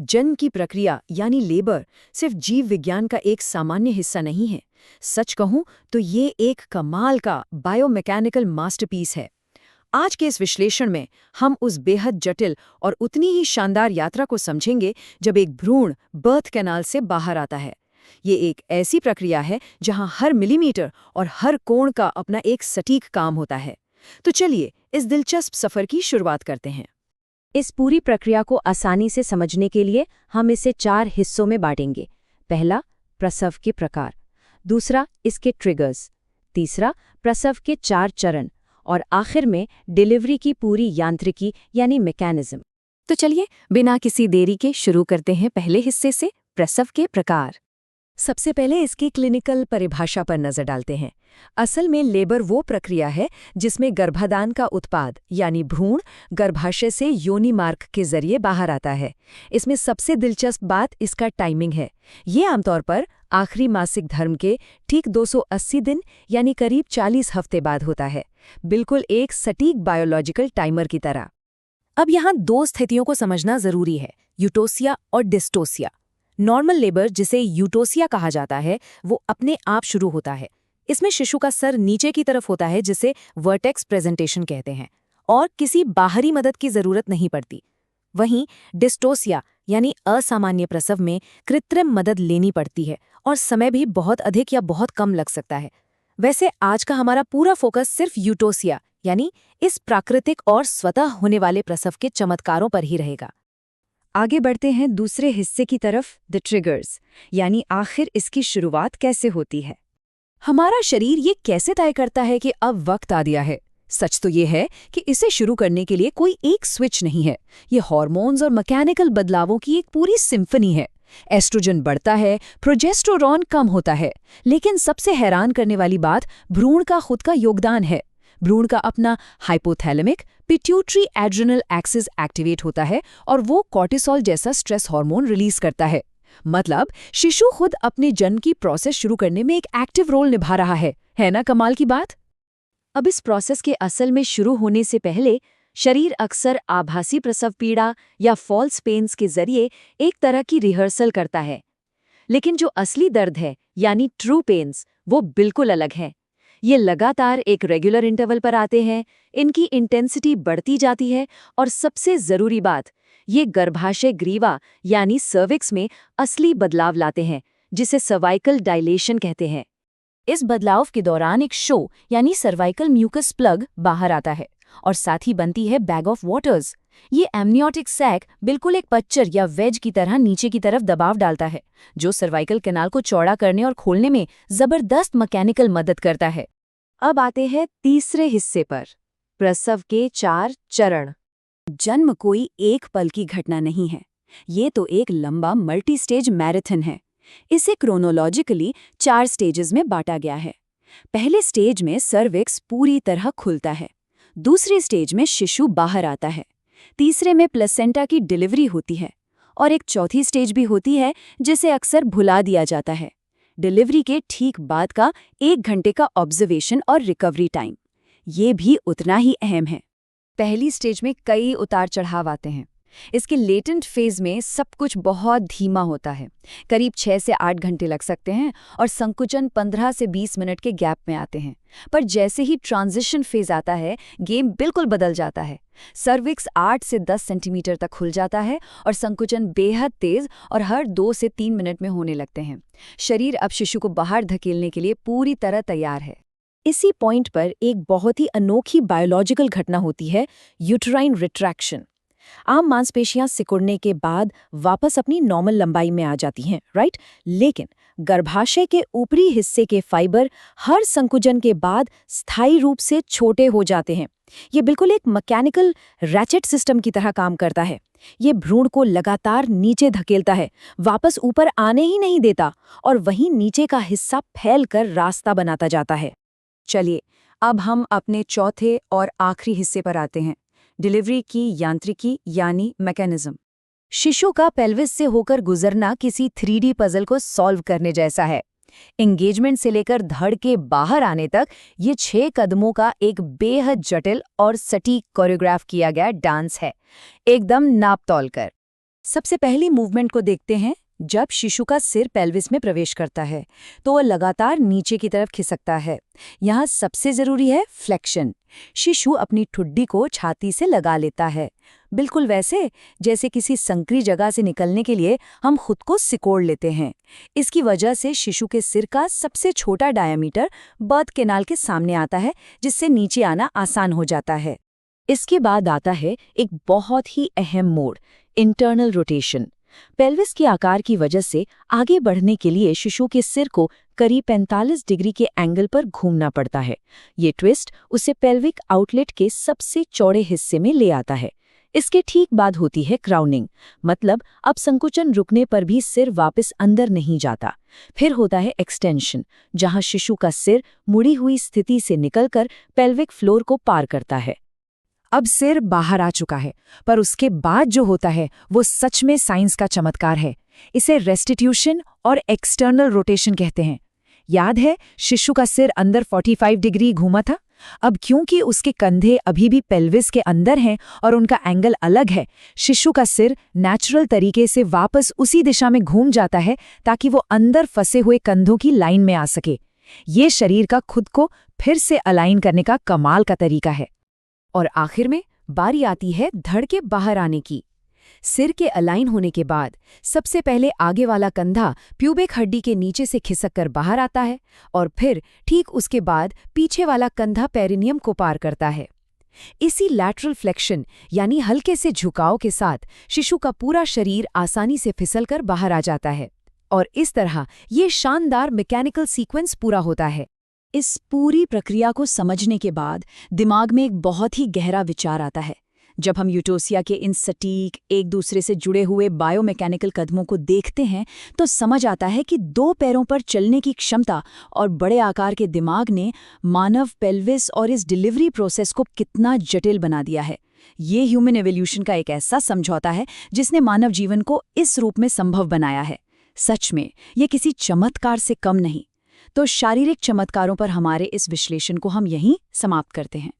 जन्म की प्रक्रिया यानी लेबर सिर्फ जीव विज्ञान का एक सामान्य हिस्सा नहीं है। सच कहूं तो ये एक कमाल का बायोमैकेनिकल मास्टरपीस है। आज के इस विश्लेषण में हम उस बेहद जटिल और उतनी ही शानदार यात्रा को समझेंगे जब एक भ्रूण बर्थ कैनाल से बाहर आता है। ये एक ऐसी प्रक्रिया है जहां हर मिलीमीटर और हर कोण का अपना एक सटीक काम होता है। तो चलिए इस दिलचस्प सफर की शुरुआत करते हैं। इस पूरी प्रक्रिया को आसानी से समझने के लिए हम इसे 4 हिस्सों में बांटेंगे। पहला, प्रसव के प्रकार। दूसरा, इसके ट्रिगर्स। तीसरा, प्रसव के 4 चरण। और आखिर में डिलीवरी की पूरी यांत्रिकी यानी मैकेनिज्म। तो चलिए बिना किसी देरी के शुरू करते हैं पहले हिस्से से, प्रसव के प्रकार। सबसे पहले इसकी क्लिनिकल परिभाषा पर नजर डालते हैं। असल में लेबर वो प्रक्रिया है जिसमें गर्भाधान का उत्पाद यानी भ्रूण गर्भाशय से योनि मार्ग के जरिए बाहर आता है। इसमें सबसे दिलचस्प बात इसका टाइमिंग है। ये आमतौर पर आखिरी मासिक धर्म के ठीक 280 दिन यानी करीब 40 हफ्ते बाद होता है, बिल्कुल एक सटीक बायोलॉजिकल टाइमर की तरह। अब यहाँ 2 स्थितियों को समझना जरूरी है, यूटोसिया और डिस्टोसिया। नॉर्मल लेबर, जिसे यूटोसिया कहा जाता है, वो अपने आप शुरू होता है। इसमें शिशु का सर नीचे की तरफ होता है, जिसे वर्टेक्स प्रेजेंटेशन कहते हैं, और किसी बाहरी मदद की जरूरत नहीं पड़ती। वहीं डिस्टोसिया यानी असामान्य प्रसव में कृत्रिम मदद लेनी पड़ती है और समय भी बहुत अधिक या बहुत कम लग सकता है। वैसे आज का हमारा पूरा फोकस सिर्फ यूटोसिया यानी इस प्राकृतिक और स्वतः होने वाले प्रसव के चमत्कारों पर ही रहेगा। आगे बढ़ते हैं दूसरे हिस्से की तरफ, द ट्रिगर्स, यानी आखिर इसकी शुरुआत कैसे होती है। हमारा शरीर ये कैसे तय करता है कि अब वक्त आ गया है? सच तो ये है कि इसे शुरू करने के लिए कोई एक स्विच नहीं है। ये हार्मोन्स और मैकेनिकल बदलावों की एक पूरी सिम्फनी है। एस्ट्रोजन बढ़ता है, प्रोजेस्टेरोन कम होता है, लेकिन सबसे हैरान करने वाली बात भ्रूण का खुद का योगदान है। भ्रूण का अपना hypothalamic pituitary adrenal axis activate होता है और वो कॉर्टिसोल जैसा स्ट्रेस हार्मोन रिलीज करता है। मतलब शिशु खुद अपने जन्म की प्रोसेस शुरू करने में एक एक्टिव रोल निभा रहा है ना कमाल की बात? अब इस प्रोसेस के असल में शुरू होने से पहले शरीर अक्सर आभासी प्रसव पीड़ा या फॉल्स पेन्स के जरिए एक तरह की रिहर्सल करता है। लेकिन जो असली दर्द है यानी ट्रू पेन्स, वो बिल्कुल अलग है। ये लगातार एक रेगुलर इंटरवल पर आते हैं, इनकी इंटेंसिटी बढ़ती जाती है और सबसे जरूरी बात, ये गर्भाशय ग्रीवा यानी सर्विक्स में असली बदलाव लाते हैं, जिसे सर्वाइकल डायलेशन कहते हैं। इस बदलाव के दौरान एक शो यानी सर्वाइकल म्यूकस प्लग बाहर आता है और साथ ही बनती है बैग ऑफ वाटर्स। ये एमनियोटिक सैक बिल्कुल एक पच्चर या वेज की तरह नीचे की तरफ दबाव डालता है, जो सर्वाइकल कैनाल को चौड़ा करने और खोलने में जबरदस्त मैकेनिकल मदद करता है। अब आते हैं तीसरे हिस्से पर, प्रसव के 4 चरण। जन्म कोई एक पल की घटना नहीं है, ये तो एक लंबा मल्टी स्टेज मैराथन है। इसे क्रोनोलॉजिकली 4 स्टेजेस में बांटा गया है। पहले स्टेज में सर्विक्स पूरी तरह खुलता है, दूसरे स्टेज में शिशु बाहर आता है, तीसरे में प्लेसेंटा की डिलीवरी होती है और एक चौथी स्टेज भी होती है जिसे अक्सर भुला दिया जाता है, डिलीवरी के ठीक बाद का 1 घंटे का ऑब्जर्वेशन और रिकवरी टाइम। ये भी उतना ही अहम है। पहली स्टेज में कई उतार चढ़ाव आते हैं। इसके लेटेंट फेज में सब कुछ बहुत धीमा होता है, करीब 6 से 8 घंटे लग सकते हैं और संकुचन 15 से 20 मिनट के गैप में आते हैं। पर जैसे ही ट्रांजिशन फेज आता है, गेम बिल्कुल बदल जाता है। सर्विक्स 8 से 10 सेंटीमीटर तक खुल जाता है और संकुचन बेहद तेज और हर 2 से 3 मिनट में होने लगते हैं। शरीर अब शिशु को बाहर धकेलने के लिए पूरी तरह तैयार है। इसी पॉइंट पर एक बहुत ही अनोखी बायोलॉजिकल घटना होती है, यूटेराइन रिट्रैक्शन। आम मांसपेशियां सिकुड़ने के बाद वापस अपनी नॉर्मल लंबाई में आ जाती हैं, राइट? लेकिन गर्भाशय के ऊपरी हिस्से के फाइबर हर संकुचन के बाद स्थायी रूप से छोटे हो जाते हैं। ये बिल्कुल एक मैकेनिकल रैचेट सिस्टम की तरह काम करता है। ये भ्रूण को लगातार नीचे धकेलता है, वापस ऊपर आने ही नहीं देता और वहीं नीचे का हिस्सा फैलकर रास्ता बनाता जाता है। चलिए अब हम अपने चौथे और आखिरी हिस्से पर आते हैं, डिलीवरी की यांत्रिकी यानी मैकेनिज्म। शिशु का पेल्विस से होकर गुजरना किसी 3D पजल को सॉल्व करने जैसा है। एंगेजमेंट से लेकर धड़ के बाहर आने तक ये 6 कदमों का एक बेहद जटिल और सटीक कोरियोग्राफ किया गया डांस है, एकदम नाप तौल कर। सबसे पहली मूवमेंट को देखते हैं। जब शिशु का सिर पेल्विस में प्रवेश करता है तो वह लगातार नीचे की तरफ खिसकता है। यहाँ सबसे जरूरी है फ्लेक्शन। शिशु अपनी ठुड्डी को छाती से लगा लेता है, बिल्कुल वैसे जैसे किसी संकरी जगह से निकलने के लिए हम खुद को सिकोड़ लेते हैं। इसकी वजह से शिशु के सिर का सबसे छोटा डायमीटर बर्थ कैनाल के सामने आता है, जिससे नीचे आना आसान हो जाता है। इसके बाद आता है एक बहुत ही अहम मोड़, इंटरनल रोटेशन। पेल्विस के आकार की वजह से आगे बढ़ने के लिए शिशु के सिर को करीब 45 डिग्री के एंगल पर घूमना पड़ता है। ये ट्विस्ट उसे पेल्विक आउटलेट के सबसे चौड़े हिस्से में ले आता है। इसके ठीक बाद होती है क्राउनिंग, मतलब अब संकुचन रुकने पर भी सिर वापस अंदर नहीं जाता। फिर होता है एक्सटेंशन, जहां शिशु का सिर मुड़ी हुई स्थिति से निकलकर पेल्विक फ्लोर को पार करता है। अब सिर बाहर आ चुका है, पर उसके बाद जो होता है वो सच में साइंस का चमत्कार है। इसे रेस्टिट्यूशन और एक्सटर्नल रोटेशन कहते हैं। याद है शिशु का सिर अंदर 45 डिग्री घूमा था? अब क्योंकि उसके कंधे अभी भी पेल्विस के अंदर हैं और उनका एंगल अलग है, शिशु का सिर नेचुरल तरीके से वापस उसी दिशा में घूम जाता है ताकि वो अंदर फंसे हुए कंधों की लाइन में आ सके। ये शरीर का खुद को फिर से अलाइन करने का कमाल का तरीका है। और आखिर में बारी आती है धड़ के बाहर आने की। सिर के अलाइन होने के बाद सबसे पहले आगे वाला कंधा प्यूबिक हड्डी के नीचे से खिसक कर बाहर आता है और फिर ठीक उसके बाद पीछे वाला कंधा पेरिनियम को पार करता है। इसी लैटरल फ्लेक्शन यानी हल्के से झुकाव के साथ शिशु का पूरा शरीर आसानी से फिसलकर बाहर आ जाता है और इस तरह ये शानदार मैकेनिकल सीक्वेंस पूरा होता है। इस पूरी प्रक्रिया को समझने के बाद दिमाग में एक बहुत ही गहरा विचार आता है। जब हम यूटोसिया के इन सटीक एक दूसरे से जुड़े हुए बायोमैकेनिकल कदमों को देखते हैं तो समझ आता है कि 2 पैरों पर चलने की क्षमता और बड़े आकार के दिमाग ने मानव पेल्विस और इस डिलीवरी प्रोसेस को कितना जटिल बना दिया है। ये ह्यूमन एवोल्यूशन का एक ऐसा समझौता है जिसने मानव जीवन को इस रूप में संभव बनाया है। सच में ये किसी चमत्कार से कम नहीं। तो शारीरिक चमत्कारों पर हमारे इस विश्लेषण को हम यहीं समाप्त करते हैं।